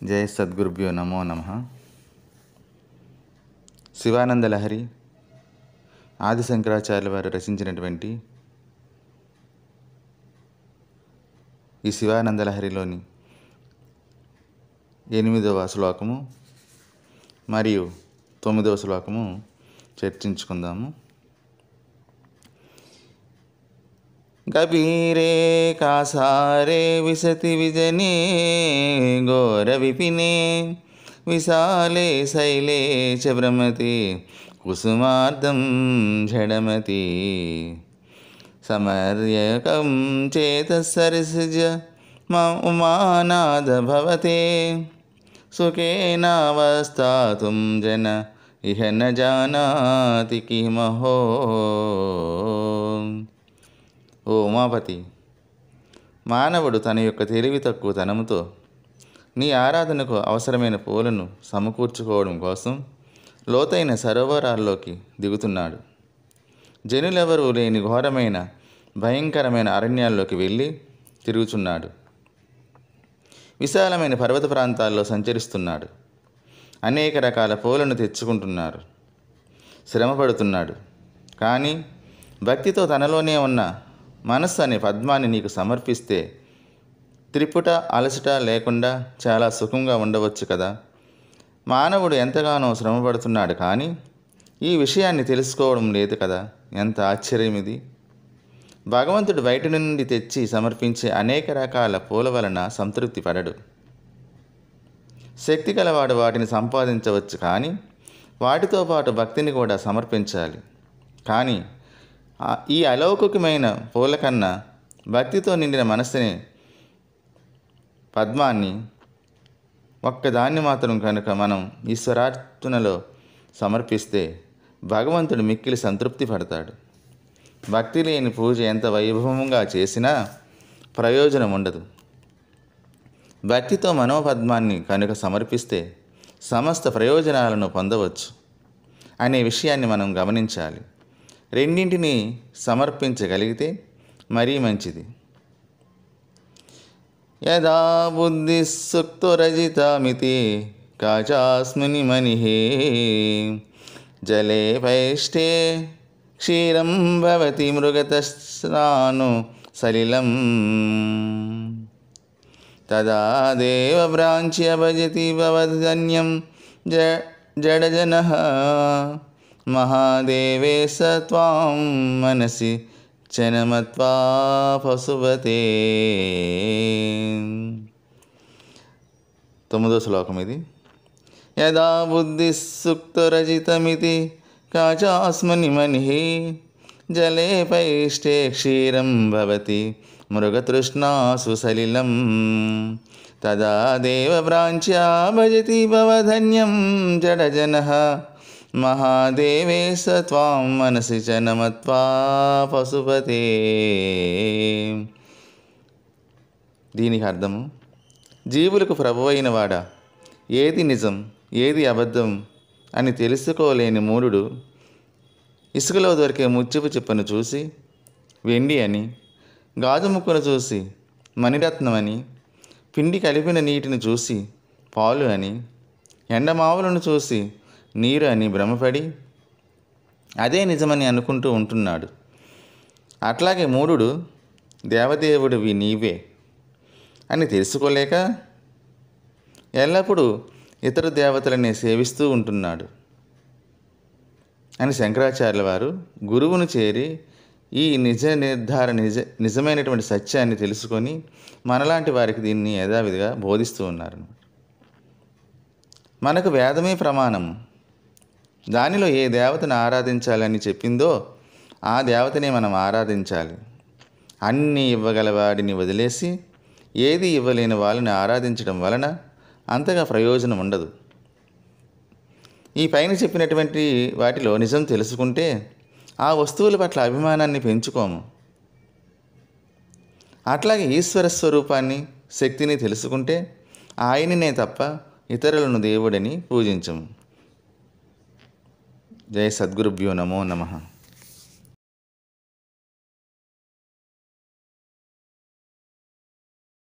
జయ సద్గురుభ్యో నమో నమః. శివానంద లహరి ఆది శంకరాచార్యుల వారు రచించినటువంటి ఈ శివానంద లహరిలోని 8వ శ్లోకము మరియు 9వ శ్లోకము చర్చించుకుందాము. కబీరే కాసారే విశతి విజనే ఘోర విపినే విశాలే శైలే చ భ్రమతి కుసుమార్ధం జడమతి సమర్యకం చేతసరసిజ ఉమానాద భవతే సుఖేనావస్థాతుం జన ఇహ న జానాతి కిమహో. ఓ ఉమాపతి, మానవుడు తన యొక్క తెలివి తక్కువ తనముతో నీ ఆరాధనకు అవసరమైన పూలను సమకూర్చుకోవడం కోసం లోతైన సరోవరాల్లోకి దిగుతున్నాడు. జనులెవరూ లేని ఘోరమైన భయంకరమైన అరణ్యాల్లోకి వెళ్ళి తిరుగుచున్నాడు. విశాలమైన పర్వత ప్రాంతాల్లో సంచరిస్తున్నాడు. అనేక రకాల పూలను తెచ్చుకుంటున్నారు. శ్రమపడుతున్నాడు. కానీ భక్తితో తనలోనే ఉన్న మనస్సు అనే పద్మాన్ని నీకు సమర్పిస్తే త్రిపుట అలసట లేకుండా చాలా సుఖంగా ఉండవచ్చు కదా. మానవుడు ఎంతగానో శ్రమపడుతున్నాడు, కానీ ఈ విషయాన్ని తెలుసుకోవడం లేదు కదా. ఎంత ఆశ్చర్యం ఇది! భగవంతుడు బయట నుండి తెచ్చి సమర్పించే అనేక రకాల పూల వలన సంతృప్తి పడడు. శక్తి గలవాడు వాటిని సంపాదించవచ్చు, కానీ వాటితో పాటు భక్తిని కూడా సమర్పించాలి. కానీ ఈ అలౌకికమైన పూల కన్నా భక్తితో నిండిన మనస్సుని పద్మాన్ని ఒక్కదాన్ని మాత్రం కనుక మనం ఈశ్వరార్చనలో సమర్పిస్తే భగవంతుడు మిక్కిలి సంతృప్తి పడతాడు. భక్తి లేని పూజ ఎంత వైభవంగా చేసినా ప్రయోజనం ఉండదు. భక్తితో మనోపద్మాన్ని కనుక సమర్పిస్తే సమస్త ప్రయోజనాలను పొందవచ్చు అనే విషయాన్ని మనం గమనించాలి. రెండింటినీ సమర్పించగలిగితే మరీ మంచిది. యదా బుద్ధి సుక్తురజితామితి కాచాస్మిని మనిః జలే పైష్టే క్షీరం భవతి మృగతస్నాను సలిలం తదా దేవ భ్రాంచ్య భజతి భవదన్యం జడజనః మహాదేవే స త్వాం మనసి చనమత్వా పశుపతే. 9వ శ్లోకం ఇది. యదా బుద్ధి సుక్తురజితమితి కాచాస్మని మనిః జలే పైష్టే క్షీరం భవతి మృగతృష్ణాసు సలిలం తదా దేవ భ్రాంచ్యా భజతి భవధన్యం జడజనః మహాదేవే స త్వాం మనసి చనమత్వా పశుపతే. దీనికి అర్థము, జీవులకు ప్రభువైన వాడా, ఏది నిజం ఏది అబద్ధం అని తెలుసుకోలేని మూఢుడు ఇసుకలో దొరికే ముత్యపు చిప్పను చూసి వెండి అని, గాజు ముక్కను చూసి మణిరత్నం అని, పిండి కలిపిన నీటిని చూసి పాలు అని, ఎండమావులను చూసి నీరు అని భ్రమపడి అదే నిజమని అనుకుంటూ ఉంటున్నాడు. అట్లాగే మూఢుడు దేవదేవుడివి నీవే అని తెలుసుకోలేక ఎల్లప్పుడూ ఇతర దేవతలనే సేవిస్తూ ఉంటున్నాడు అని శంకరాచార్యుల వారు గురువును చేరి ఈ నిజమైనటువంటి సత్యాన్ని తెలుసుకొని మనలాంటి వారికి దీన్ని యథావిధిగా బోధిస్తూ ఉన్నారు. మనకు వేదమే ప్రమాణము. దానిలో ఏ దేవతను ఆరాధించాలని చెప్పిందో ఆ దేవతనే మనం ఆరాధించాలి. అన్నీ ఇవ్వగల వాడిని వదిలేసి ఏది ఇవ్వలేని వాళ్ళని ఆరాధించడం వలన అంతగా ప్రయోజనం ఉండదు. ఈ పైన చెప్పినటువంటి వాటిలో నిజం తెలుసుకుంటే ఆ వస్తువుల పట్ల అభిమానాన్ని పెంచుకోము. అట్లాగే ఈశ్వర స్వరూపాన్ని శక్తిని తెలుసుకుంటే ఆయననే తప్ప ఇతరులను దేవుడని పూజించము. జయ సద్గురుభ్యో నమో నమః.